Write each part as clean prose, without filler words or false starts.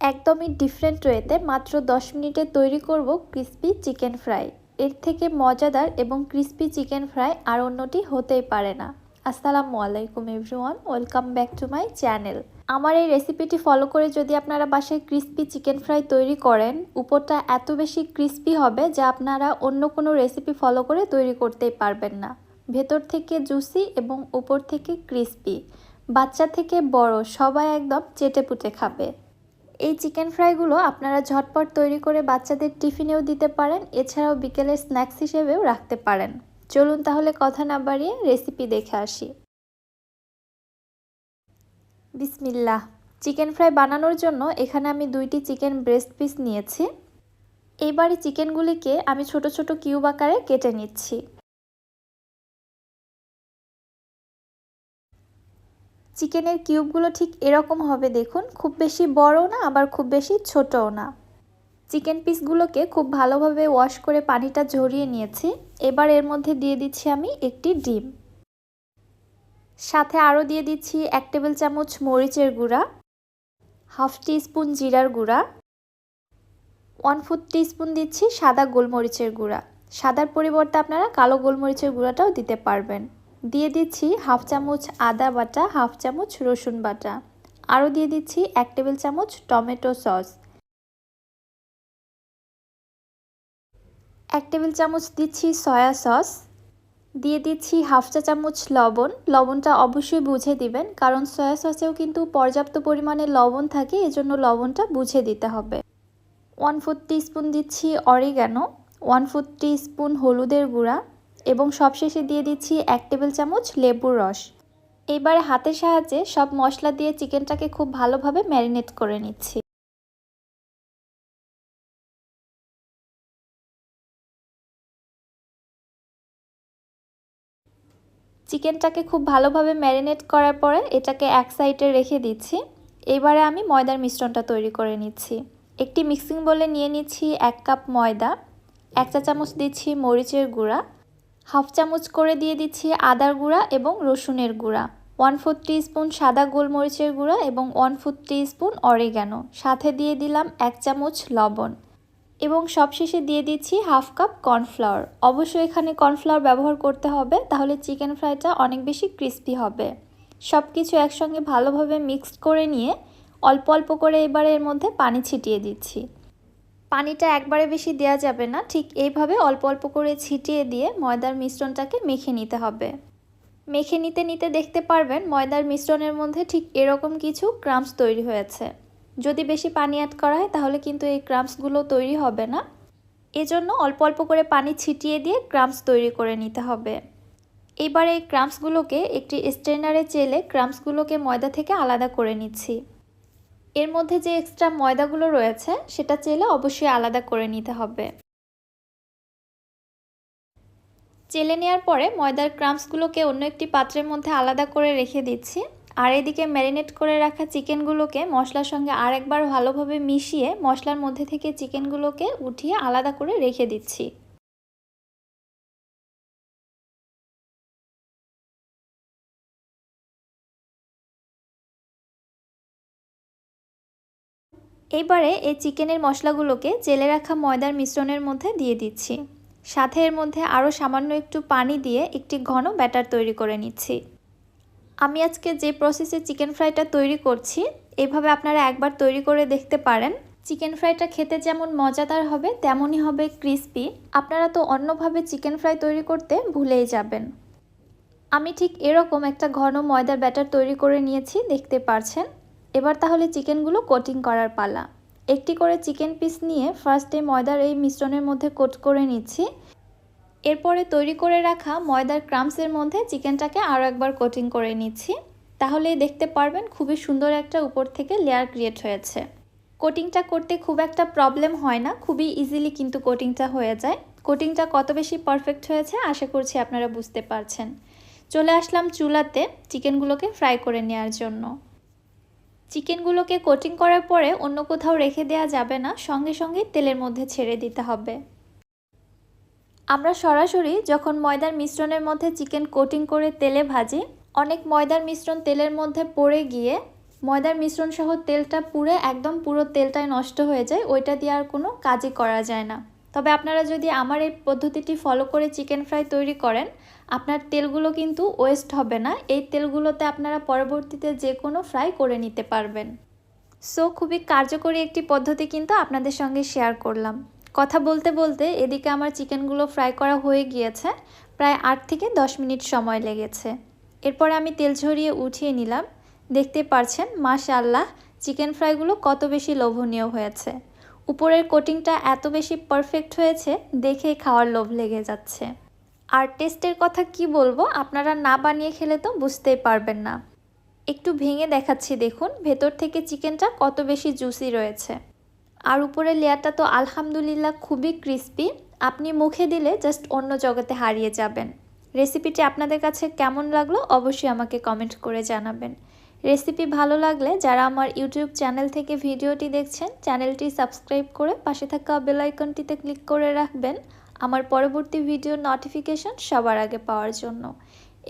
একদমই ডিফারেন্ট ওয়েতে মাত্র 10 মিনিটে তৈরি করব ক্রিস্পি চিকেন ফ্রাই। এর থেকে মজাদার এবং ক্রিস্পি চিকেন ফ্রাই আর অন্যটি হতেই পারে না। আসসালামু আলাইকুম everyone, welcome back to my channel. আমার এই রেসিপিটি ফলো করে যদি আপনারা বাসায় ক্রিস্পি চিকেন ফ্রাই তৈরি করেন, উপরটা এত বেশি ক্রিস্পি হবে যা আপনারা অন্য কোনো রেসিপি ফলো করে তৈরি করতেই পারবেন না। ভেতর থেকে জুসি এবং উপর থেকে ক্রিস্পি, বাচ্চা থেকে বড় সবাই একদম চেটেপুটে খাবে। এই চিকেন ফ্রাইগুলো আপনারা ঝটপট তৈরি করে বাচ্চাদের টিফিনেও দিতে পারেন, এছাড়াও বিকেলের স্ন্যাক্স হিসেবেও রাখতে পারেন। চলুন তাহলে কথা না বাড়িয়ে রেসিপি দেখে আসি। বিসমিল্লাহ। চিকেন ফ্রাই বানানোর জন্য এখানে আমি 2টি চিকেন ব্রেস্ট পিস নিয়েছি। এইবারে চিকেনগুলিকে আমি ছোট ছোট কিউব আকারে কেটে নিচ্ছি। চিকেনের কিউবগুলো ঠিক এরকম হবে, দেখুন, খুব বেশি বড়ও না আবার খুব বেশি ছোটও না। চিকেন পিসগুলোকে খুব ভালোভাবে ওয়াশ করে পানিটা ঝরিয়ে নিয়েছি। এবার এর মধ্যে দিয়ে দিচ্ছি আমি একটি ডিম, সাথে আরও দিয়ে দিচ্ছি 1 টেবিল চামচ মরিচের গুঁড়া, হাফ টিস্পুন জিরার গুঁড়া, 1/4 টিস্পুন দিচ্ছি সাদা গোলমরিচের গুঁড়া। সাদার পরিবর্তে আপনারা কালো গোলমরিচের গুঁড়াটাও দিতে পারবেন। দিয়ে দিচ্ছি হাফ চামচ আদা বাটা, হাফ চামচ রসুন বাটা, আরও দিয়ে দিচ্ছি 1 টেবিল চামচ টমেটো সস, 1 টেবিল চামচ দিচ্ছি সয়া সস, দিয়ে দিচ্ছি হাফ চা চামচ লবণ। লবণটা অবশ্যই বুঝে দিবেন, কারণ সয়া সসেও কিন্তু পর্যাপ্ত পরিমাণে লবণ থাকে, এজন্য লবণটা বুঝে দিতে হবে। 1/4 টিস্পুন দিচ্ছি অরিগ্যানো, 1/4 টিস্পুন হলুদের গুঁড়া এবং সবশেষে দিয়ে দিচ্ছি 1 টেবিল চামচ লেবুর রস। এবারে হাতের সাহায্যে সব মশলা দিয়ে চিকেনটাকে খুব ভালোভাবে ম্যারিনেট করে নিচ্ছি। চিকেনটাকে খুব ভালোভাবে ম্যারিনেট করার পরে এটাকে এক সাইডে রেখে দিচ্ছি। এবারে আমি ময়দার মিশ্রণটা তৈরি করে নিচ্ছি। একটি মিক্সিং বোলে নিয়ে নিচ্ছি 1 কাপ ময়দা, 1 চা চামচ দিচ্ছি মরিচের গুঁড়া, হাফ চামচ করে দিয়ে দিচ্ছি আদার গুঁড়া এবং রসুনের গুঁড়া, 1/4 টিস্পুন সাদা গোলমরিচের গুঁড়া এবং 1/4 টিস্পুন অরিগ্যানো, সাথে দিয়ে দিলাম 1 চামচ লবণ এবং সবশেষে দিয়ে দিচ্ছি হাফ কাপ কর্নফ্লাওয়ার। অবশ্যই এখানে কর্নফ্লাওয়ার ব্যবহার করতে হবে, তাহলে চিকেন ফ্রাইটা অনেক বেশি ক্রিস্পি হবে। সব কিছু একসঙ্গে ভালোভাবে মিক্সড করে নিয়ে অল্প অল্প করে এবারে এর মধ্যে পানি ছিটিয়ে দিচ্ছি। পানিটা একবারে বেশি দেওয়া যাবে না, ঠিক এইভাবে অল্প অল্প করে ছিটিয়ে দিয়ে ময়দার মিশ্রণটাকে মেখে নিতে হবে। মেখে নিতে নিতে দেখতে পারবেন ময়দার মিশ্রণের মধ্যে ঠিক এরকম কিছু ক্রাম্বস তৈরি হয়েছে। যদি বেশি পানি অ্যাড করা হয় তাহলে কিন্তু এই ক্রাম্বসগুলো তৈরি হবে না, এজন্য অল্প অল্প করে পানি ছিটিয়ে দিয়ে ক্রাম্বস তৈরি করে নিতে হবে। এবার এই ক্রাম্বসগুলোকে একটি স্ট্রেনারে চেলে ক্রাম্বসগুলোকে ময়দা থেকে আলাদা করে নিচ্ছি। এর মধ্যে যে এক্সট্রা ময়দাগুলো রয়েছে সেটা চেলে অবশ্যই আলাদা করে নিতে হবে। চেলে নেওয়ার পরে ময়দার ক্রাম্বসগুলোকে অন্য একটি পাত্রের মধ্যে আলাদা করে রেখে দিচ্ছি। আর এদিকে ম্যারিনেট করে রাখা চিকেনগুলোকে মশলার সঙ্গে আরেকবার ভালোভাবে মিশিয়ে মশলার মধ্যে থেকে চিকেনগুলোকে উঠিয়ে আলাদা করে রেখে দিচ্ছি। এবারে এই চিকেনের মশলাগুলোকে চেলে রাখা ময়দার মিশ্রণের মধ্যে দিয়ে দিচ্ছি। সাথে এর মধ্যে আরও সামান্য একটু পানি দিয়ে একটি ঘন ব্যাটার তৈরি করে নিচ্ছি। আমি আজকে যে প্রসেসে চিকেন ফ্রাইটা তৈরি করছি, এভাবে আপনারা একবার তৈরি করে দেখতে পারেন। চিকেন ফ্রাইটা খেতে যেমন মজাদার হবে তেমনই হবে ক্রিস্পি। আপনারা তো অন্যভাবে চিকেন ফ্রাই তৈরি করতে ভুলেই যাবেন। আমি ঠিক এরকম একটা ঘন ময়দার ব্যাটার তৈরি করে নিয়েছি, দেখতে পারছেন। এবার তাহলে চিকেনগুলো কোটিং করার পালা। একটি করে চিকেন পিস নিয়ে ফার্স্টে ময়দার এই মিশ্রণের মধ্যে কোট করে নিচ্ছি। এরপরে তৈরি করে রাখা ময়দার ক্রাম্বসের মধ্যে চিকেনটাকে আরও একবার কোটিং করে নিচ্ছি। তাহলেই দেখতে পারবেন খুবই সুন্দর একটা উপর থেকে লেয়ার ক্রিয়েট হয়েছে। কোটিংটা করতে খুব একটা প্রবলেম হয় না, খুবই ইজিলি কিন্তু কোটিংটা হয়ে যায়। কোটিংটা কত বেশি পারফেক্ট হয়েছে আশা করছি আপনারা বুঝতে পারছেন। চলে আসলাম চুলাতে চিকেনগুলোকে ফ্রাই করে নেওয়ার জন্য। চিকেনগুলোকে কোটিং করার পরে অন্য কোথাও রেখে দেওয়া যাবে না, সঙ্গে সঙ্গে তেলের মধ্যে ছেড়ে দিতে হবে। আমরা সরাসরি যখন ময়দার মিশ্রণের মধ্যে চিকেন কোটিং করে তেলে ভাজি, অনেক ময়দার মিশ্রণ তেলের মধ্যে পড়ে গিয়ে ময়দার মিশ্রণ সহ তেলটা পুড়ে একদম পুরো তেলটাই নষ্ট হয়ে যায়, ওইটা দিয়ে আর কোনো কাজই করা যায় না। তবে আপনারা যদি আমার এই পদ্ধতিটি ফলো করে চিকেন ফ্রাই তৈরি করেন, আপনার তেলগুলো কিন্তু ওয়েস্ট হবে না। এই তেলগুলোতে আপনারা পরবর্তীতে যে কোনো ফ্রাই করে নিতে পারবেন। সো খুবই কার্যকরী একটি পদ্ধতি কিন্তু আপনাদের সঙ্গে শেয়ার করলাম। কথা বলতে বলতে এদিকে আমার চিকেনগুলো ফ্রাই করা হয়ে গিয়েছে, প্রায় 8 থেকে 10 মিনিট সময় লেগেছে। এরপর আমি তেল ঝরিয়ে উঠিয়ে নিলাম। দেখতে পারছেন মাশাআল্লাহ চিকেন ফ্রাইগুলো কত বেশি লোভনীয় হয়েছে। উপরের কোটিংটা এত বেশি পারফেক্ট হয়েছে, দেখেই খাওয়ার লোভ লেগে যাচ্ছে। আর টেস্টের কথা কি বলবো, আপনারা না বানিয়ে খেলে তো বুঝতেই পারবেন না। একটু ভেঙে দেখাচ্ছি, দেখুন ভেতর থেকে চিকেনটা কত বেশি জুসি রয়েছে। আর উপরের লেয়ারটা তো আলহামদুলিল্লাহ খুবই ক্রিস্পি, আপনি মুখে দিলে জাস্ট অন্য জগতে হারিয়ে যাবেন। রেসিপিটি আপনাদের কাছে কেমন লাগলো অবশ্যই আমাকে কমেন্ট করে জানাবেন। রেসিপি ভালো লাগলে যারা আমার ইউটিউব চ্যানেল থেকে ভিডিওটি দেখছেন, চ্যানেলটি সাবস্ক্রাইব করে পাশে থাকা বেল আইকনটিতে ক্লিক করে রাখবেন আমার পরবর্তী ভিডিওর নোটিফিকেশন সবার আগে পাওয়ার জন্য।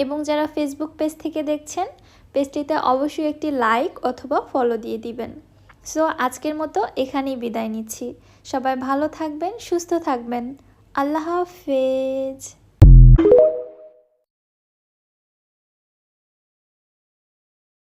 এবং যারা ফেসবুক পেজ থেকে দেখছেন, পেজটিতে অবশ্যই একটি লাইক অথবা ফলো দিয়ে দিবেন। সো আজকের মতো এখানেই বিদায় নিচ্ছি। সবাই ভালো থাকবেন, সুস্থ থাকবেন। আল্লাহ হাফেজ।